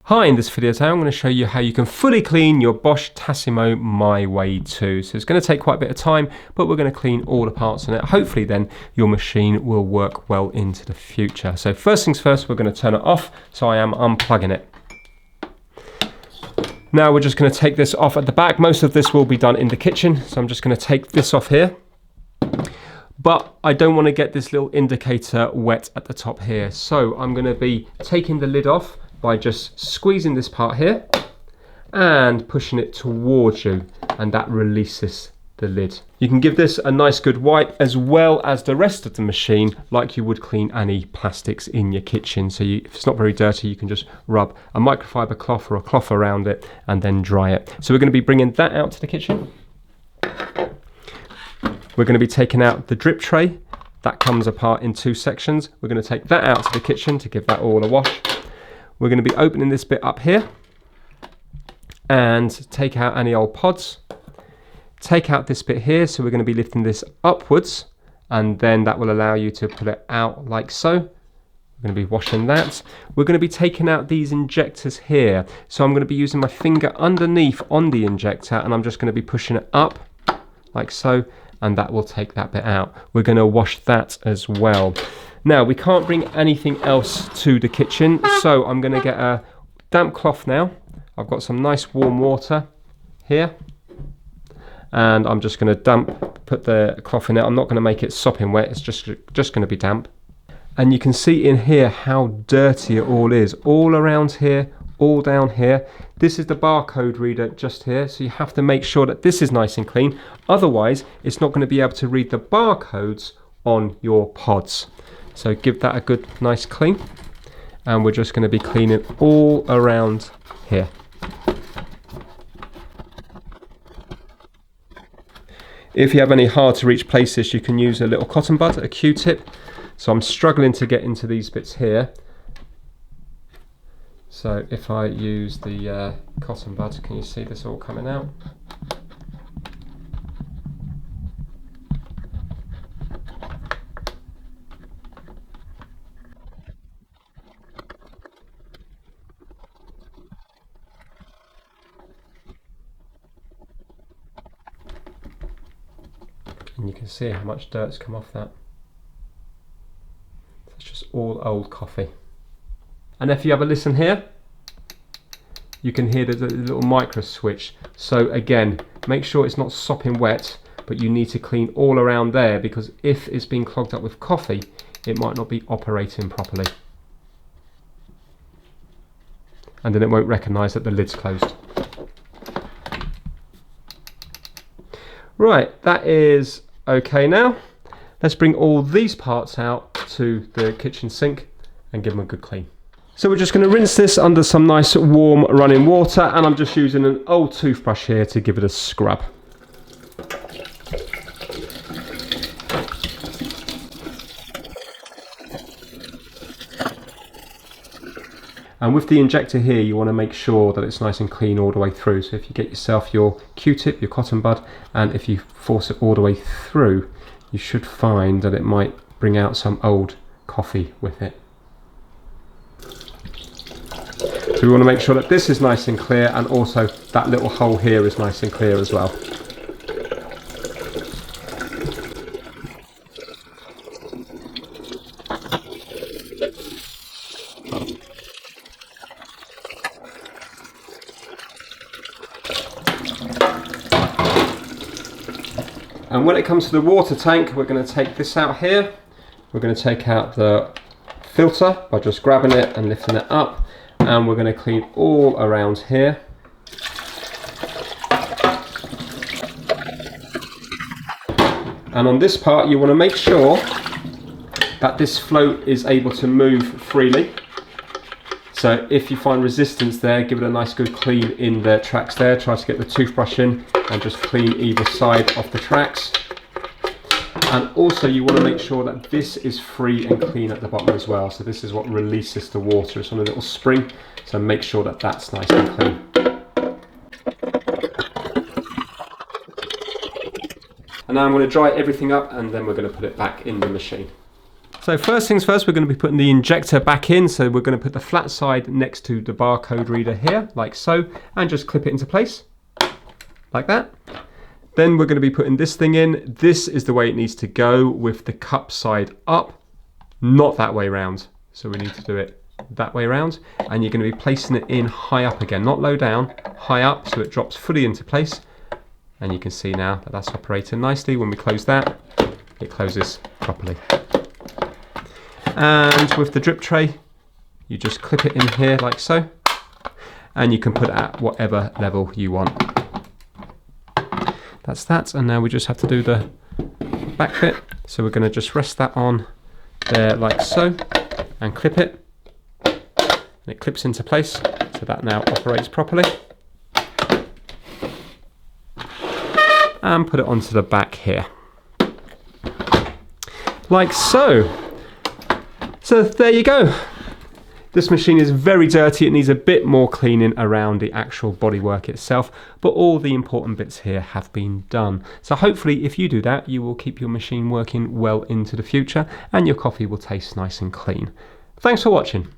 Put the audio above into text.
Hi, in this video today I'm going to show you how you can fully clean your Bosch Tassimo My Way 2. So it's going to take quite a bit of time, but we're going to clean all the parts on it. Hopefully then your machine will work well into the future. So first things first, we're going to turn it off. So I am unplugging it. Now we're just going to take this off at the back. Most of this will be done in the kitchen. So I'm just going to take this off here. But I don't want to get this little indicator wet at the top here. So I'm going to be taking the lid off by just squeezing this part here and pushing it towards you, and that releases the lid. You can give this a nice good wipe as well as the rest of the machine, like you would clean any plastics in your kitchen. So if it's not very dirty, you can just rub a microfiber cloth or a cloth around it and then dry it. So we're going to be bringing that out to the kitchen. We're going to be taking out the drip tray. That comes apart in two sections. We're going to take that out to the kitchen to give that all a wash. We're going to be opening this bit up here and take out any old pods. Take out this bit here, so we're going to be lifting this upwards, and then that will allow you to pull it out like so. We're going to be washing that. We're going to be taking out these injectors here. So I'm going to be using my finger underneath on the injector, and I'm just going to be pushing it up like so, and that will take that bit out. We're going to wash that as well. Now, we can't bring anything else to the kitchen, so I'm going to get a damp cloth now. I've got some nice warm water here, and I'm just going to put the cloth in it. I'm not going to make it sopping wet, it's just going to be damp. And you can see in here how dirty it all is, all around here, all down here. This is the barcode reader just here, so you have to make sure that this is nice and clean. Otherwise, it's not going to be able to read the barcodes on your pods. So give that a good nice clean, and we're just going to be cleaning all around here. If you have any hard to reach places, you can use a little cotton bud, a Q-tip. So I'm struggling to get into these bits here. So if I use the cotton bud, can you see this all coming out? And you can see how much dirt's come off that. It's just all old coffee. And if you have a listen here, you can hear the little micro switch. So again, make sure it's not sopping wet, but you need to clean all around there, because if it's been clogged up with coffee, it might not be operating properly. And then it won't recognise that the lid's closed. Right, that is okay now. Let's bring all these parts out to the kitchen sink and give them a good clean. So we're just going to rinse this under some nice warm running water, and I'm just using an old toothbrush here to give it a scrub. And with the injector here, you want to make sure that it's nice and clean all the way through. So if you get yourself your Q-tip, your cotton bud, and if you force it all the way through, you should find that it might bring out some old coffee with it. So we want to make sure that this is nice and clear, and also that little hole here is nice and clear as well. And when it comes to the water tank, we're going to take this out here. We're going to take out the filter by just grabbing it and lifting it up, and we're going to clean all around here. And on this part, you want to make sure that this float is able to move freely. So if you find resistance there, give it a nice good clean in the tracks there. Try to get the toothbrush in and just clean either side of the tracks. And also you want to make sure that this is free and clean at the bottom as well. So this is what releases the water. It's on a little spring, so make sure that that's nice and clean. And now I'm going to dry everything up, and then we're going to put it back in the machine. So first things first, we're going to be putting the injector back in. So we're going to put the flat side next to the barcode reader here, like so, and just clip it into place, like that. Then we're going to be putting this thing in. This is the way it needs to go, with the cup side up, not that way round. So we need to do it that way around, and you're going to be placing it in high up again, not low down, high up, so it drops fully into place. And you can see now that that's operating nicely. When we close that, it closes properly. And with the drip tray, you just clip it in here like so, and you can put it at whatever level you want. That's that, and now we just have to do the back bit. So we're going to just rest that on there like so, and clip it. And it clips into place, so that now operates properly. And put it onto the back here, like so. So there you go. This machine is very dirty. It needs a bit more cleaning around the actual bodywork itself, but all the important bits here have been done. So hopefully if you do that, you will keep your machine working well into the future, and your coffee will taste nice and clean. Thanks for watching.